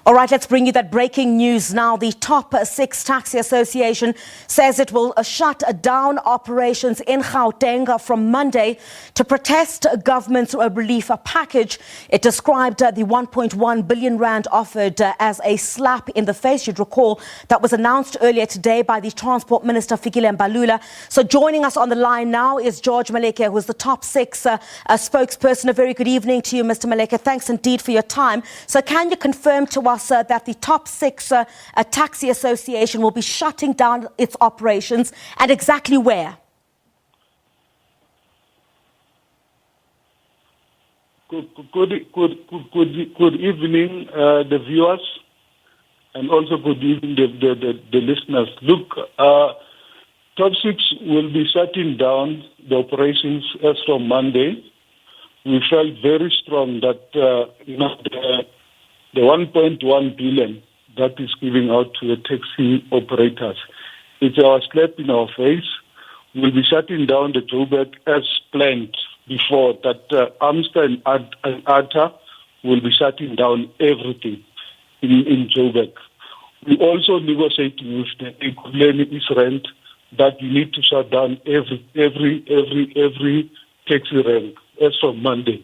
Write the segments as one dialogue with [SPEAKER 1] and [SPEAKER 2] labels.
[SPEAKER 1] All right, let's bring you that breaking news now. The top 6 taxi association says it will shut down operations in Gauteng from Monday to protest government's relief package. It described the 1.1 billion rand offered as a slap in the face. You'd recall that was announced earlier today by the Transport Minister, Fikile Mbalula. So joining us on the line now is George Maleke, who is the top 6 spokesperson. A very good evening to you, Mr. Maleke. Thanks indeed for your time. So can you confirm to us that the top 6 taxi association will be shutting down its operations, and exactly where?
[SPEAKER 2] Good evening, the viewers, and also good evening, the listeners. Look, top 6 will be shutting down the operations as from Monday. We felt very strong that the 1.1 billion that is giving out to the taxi operators, it's our slap in our face. We'll be shutting down the Joburg as planned before, that Amster and Atta will be shutting down everything in Joburg. We also negotiating with the Ekurhuleni East Rand that we need to shut down every taxi rank as from Monday.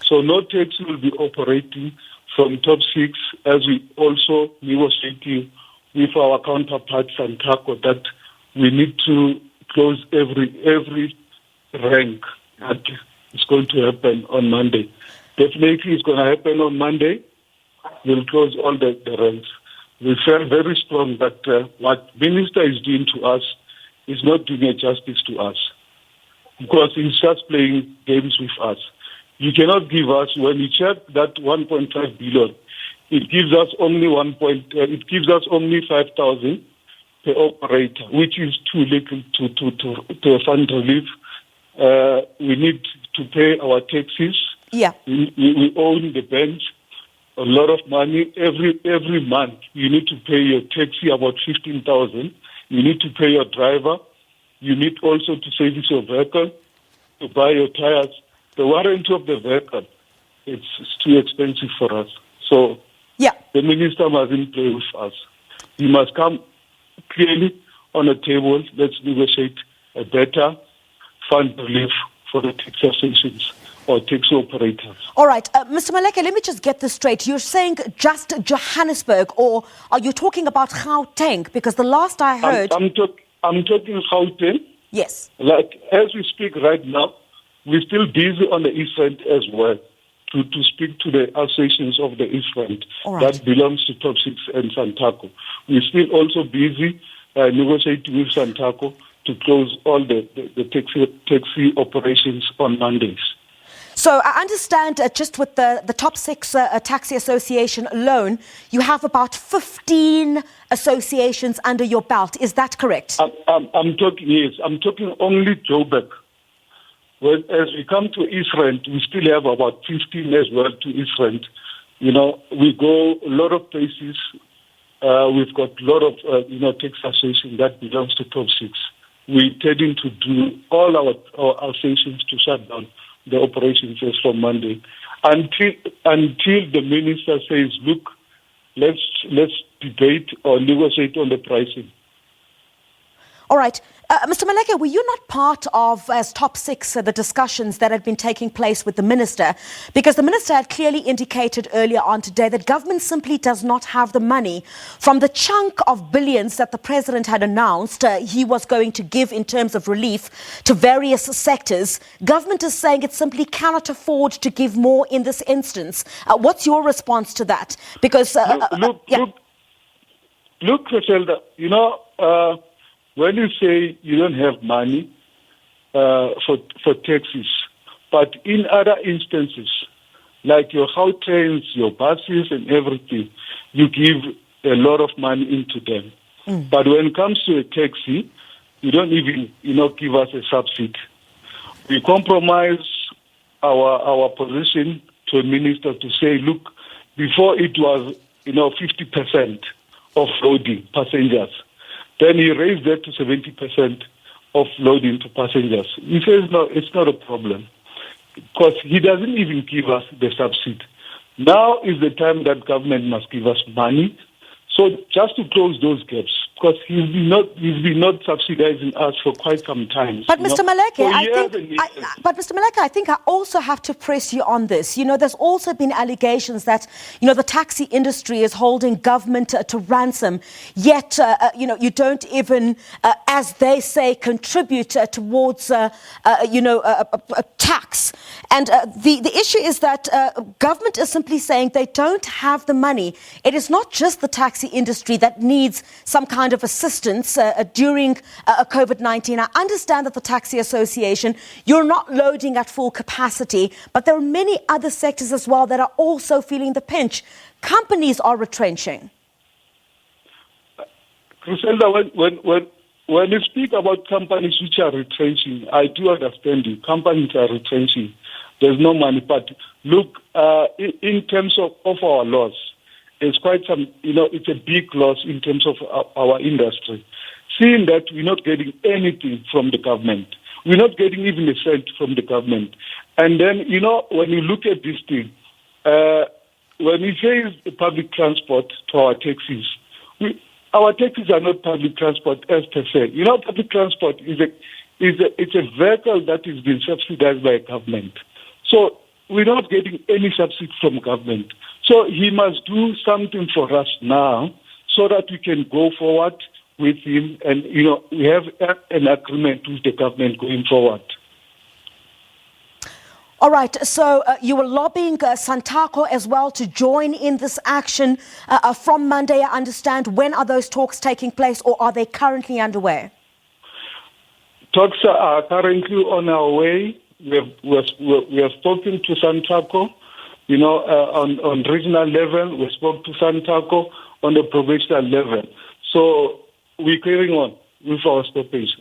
[SPEAKER 2] So no taxi will be operating from top 6, as we also negotiating with our counterparts and TACO that we need to close every rank that is going to happen on Monday. Definitely it's going to happen on Monday. We'll close all the ranks. We feel very strong that what Minister is doing to us is not doing a justice to us, because he's just playing games with us. You cannot give us, when you check that 1.5 billion, it gives us only 5,000 per operator, which is too little to fund relief. We need to pay our taxes.
[SPEAKER 1] Yeah.
[SPEAKER 2] We own the bench a lot of money every month. You need to pay your taxi about 15,000. You need to pay your driver. You need also to service your vehicle, to buy your tires. The warranty of the vehicle, it's too expensive for us. So the minister mustn't play with us. He must come clearly on a table. Let's negotiate a better fund relief for the taxi associations or taxi operators.
[SPEAKER 1] All right. Mr. Maleke, let me just get this straight. You're saying just Johannesburg, or are you talking about Gauteng? Because the last I heard...
[SPEAKER 2] I'm talking Gauteng.
[SPEAKER 1] Yes.
[SPEAKER 2] Like, as we speak right now, we're still busy on the East Rand as well to speak to the associations of the East Rand that belongs to Top 6 and Santaco. We're still also busy negotiating with Santaco to close all the taxi operations on Mondays.
[SPEAKER 1] So I understand just with the top 6 taxi association alone, you have about 15 associations under your belt. Is that correct?
[SPEAKER 2] I'm talking only Joburg. Well, as we come to East Rand, we still have about 15 as well to East Rand. You know, we go a lot of places. We've got a lot of, taxi associations that belongs to Top 6. We're intending to do all our associations to shut down the operations as from Monday until the minister says, look, let's debate or negotiate on the pricing.
[SPEAKER 1] All right. Mr. Maleke, were you not part of, as top 6, the discussions that had been taking place with the minister? Because the minister had clearly indicated earlier on today that government simply does not have the money from the chunk of billions that the president had announced he was going to give in terms of relief to various sectors. Government is saying it simply cannot afford to give more in this instance. What's your response to that? Because...
[SPEAKER 2] Look, Griselda, when you say you don't have money for taxis, but in other instances, like your hotels, your buses and everything, you give a lot of money into them. But when it comes to a taxi, you don't even, give us a subsidy. We compromise our position to a minister to say, look, before it was, 50% of loading passengers. Then he raised that to 70% of loading to passengers. He says, no, it's not a problem, because he doesn't even give us the subsidy. Now is the time that government must give us money. So just to close those gaps, because he's been not subsidizing us for quite some time.
[SPEAKER 1] But Mr. Maleke,
[SPEAKER 2] So
[SPEAKER 1] I think I also have to press you on this. There's also been allegations that, the taxi industry is holding government to ransom, yet, you don't even, as they say, contribute towards, a tax. And the issue is that government is simply saying they don't have the money. It is not just the taxi industry that needs some kind of assistance during COVID-19. I understand that the Taxi Association, you're not loading at full capacity, but there are many other sectors as well that are also feeling the pinch. Companies are retrenching.
[SPEAKER 2] Griselda, when you speak about companies which are retrenching, I do understand you. Companies are retrenching. There's no money. But look, in terms of our loss, it's quite some, it's a big loss in terms of our industry. Seeing that we're not getting anything from the government, we're not getting even a cent from the government. And then, when you look at this thing, when we say public transport to our taxis, our taxis are not public transport as per se. Public transport it's a vehicle that is being subsidized by government. So we're not getting any subsidy from government. So he must do something for us now so that we can go forward with him and, we have an agreement with the government going forward.
[SPEAKER 1] All right, so you were lobbying Santaco as well to join in this action from Monday, I understand. When are those talks taking place, or are they currently underway?
[SPEAKER 2] Talks are currently on our way. We have spoken to Santaco, on regional level. We spoke to Santaco on the provincial level. So we're carrying on with our stoppage.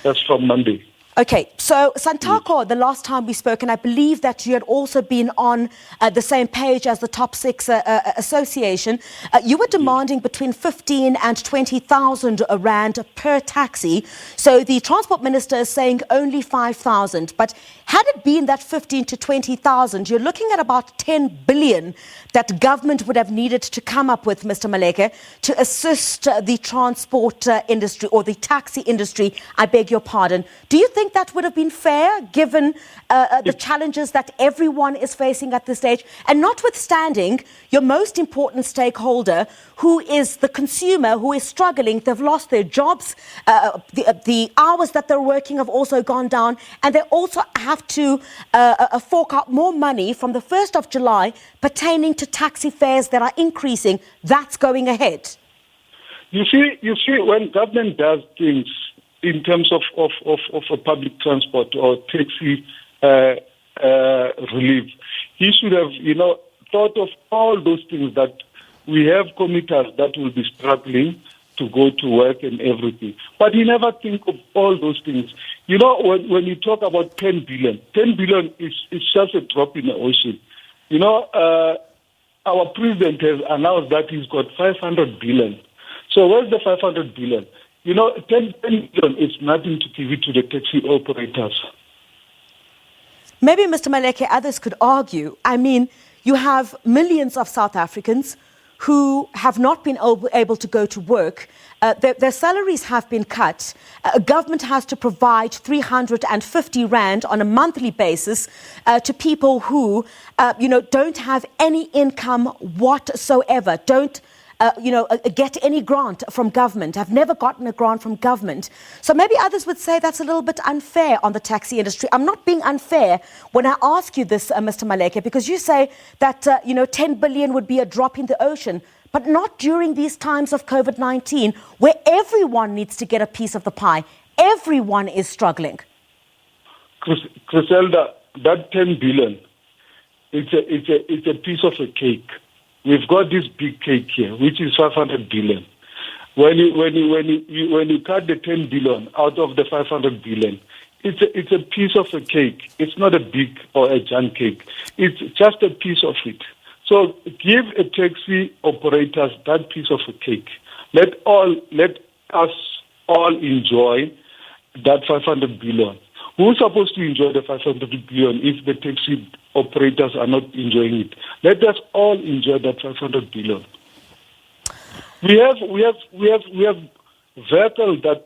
[SPEAKER 2] That's from Monday.
[SPEAKER 1] Okay, so Santaco, the last time we spoke, and I believe that you had also been on the same page as the Top 6 Association, you were demanding between 15 and 20,000 rand per taxi. So the Transport Minister is saying only 5,000. But had it been that 15 to 20,000, you're looking at about 10 billion that government would have needed to come up with, Mr. Maleke, to assist the transport industry, or the taxi industry, I beg your pardon. Do you think that would have been fair, given the challenges that everyone is facing at this stage, and notwithstanding your most important stakeholder, who is the consumer, who is struggling? They've lost their jobs, the hours that they're working have also gone down, and they also have to fork out more money from the 1st of July pertaining to taxi fares that are increasing. That's going ahead.
[SPEAKER 2] You see, when government does things in terms of a public transport or taxi relief, he should have, thought of all those things, that we have commuters that will be struggling to go to work and everything. But he never think of all those things. When you talk about 10 billion is just a drop in the ocean. Our president has announced that he's got 500 billion. So where's the 500 billion? 10 billion is nothing to give it to the taxi operators.
[SPEAKER 1] Maybe, Mr. Maleke, others could argue. I mean, you have millions of South Africans who have not been able to go to work. Their salaries have been cut. Government has to provide 350 rand on a monthly basis to people who, don't have any income whatsoever, don't get any grant from government, have never gotten a grant from government. So maybe others would say that's a little bit unfair on the taxi industry. I'm not being unfair when I ask you this, Mr. Maleke, because you say that, 10 billion would be a drop in the ocean, but not during these times of COVID-19, where everyone needs to get a piece of the pie. Everyone is struggling.
[SPEAKER 2] Griselda, that 10 billion, it's a piece of a cake. We've got this big cake here, which is 500 billion. When you cut the 10 billion out of the 500 billion, it's a piece of a cake. It's not a big or a giant cake. It's just a piece of it. So give a taxi operators that piece of a cake. Let us all enjoy that 500 billion. Who's supposed to enjoy the 500 billion if the taxi operators are not enjoying it. Let us all enjoy that 500 billion. We have vehicles that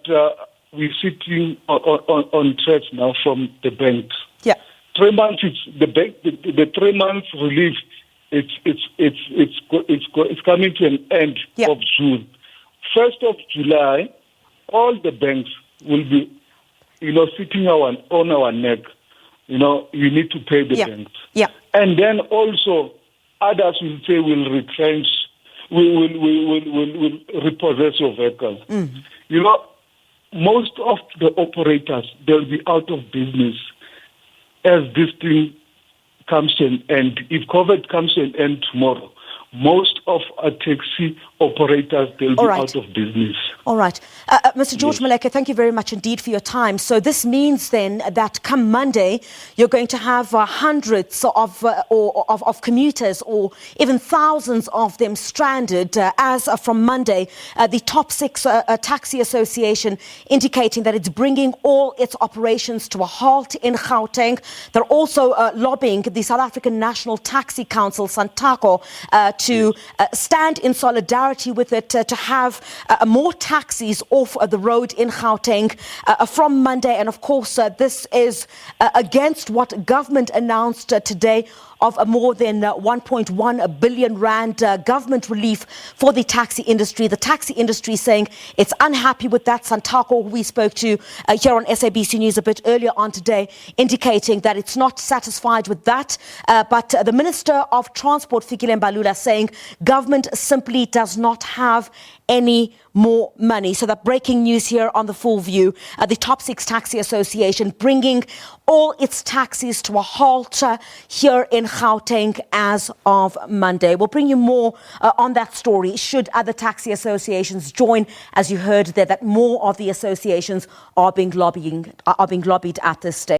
[SPEAKER 2] we're sitting on tracks now from the banks.
[SPEAKER 1] Yeah.
[SPEAKER 2] 3 months. The 3 months relief. It's coming to an end of June. 1st of July, all the banks will be, sitting on our neck. You need to pay the banks.
[SPEAKER 1] Yeah.
[SPEAKER 2] And then also others will say we'll retrench, will repossess your vehicle. Most of the operators, they'll be out of business as this thing comes to an end. If COVID comes to an end tomorrow, most of our taxi operators, they'll be out of business.
[SPEAKER 1] All right. Mr. George Maleke, thank you very much indeed for your time. So this means then that come Monday, you're going to have hundreds of commuters or even thousands of them stranded as from Monday. The top 6 taxi association indicating that it's bringing all its operations to a halt in Gauteng. They're also lobbying the South African National Taxi Council, SANTACO, to stand in solidarity with it, to have more taxis off the road in Gauteng from Monday. And of course, this is against what government announced today of a more than 1.1 billion rand government relief for the taxi industry. The taxi industry saying it's unhappy with that. SANTACO, who we spoke to here on SABC News a bit earlier on today, indicating that it's not satisfied with that. But the Minister of Transport, Fikile Mbalula, saying government simply does not have any more money. So that breaking news here on The Full View, the top 6 taxi association bringing all its taxis to a halt here in Gauteng as of Monday. We'll bring you more on that story should other taxi associations join. As you heard there, that more of the associations are being lobbied at this stage.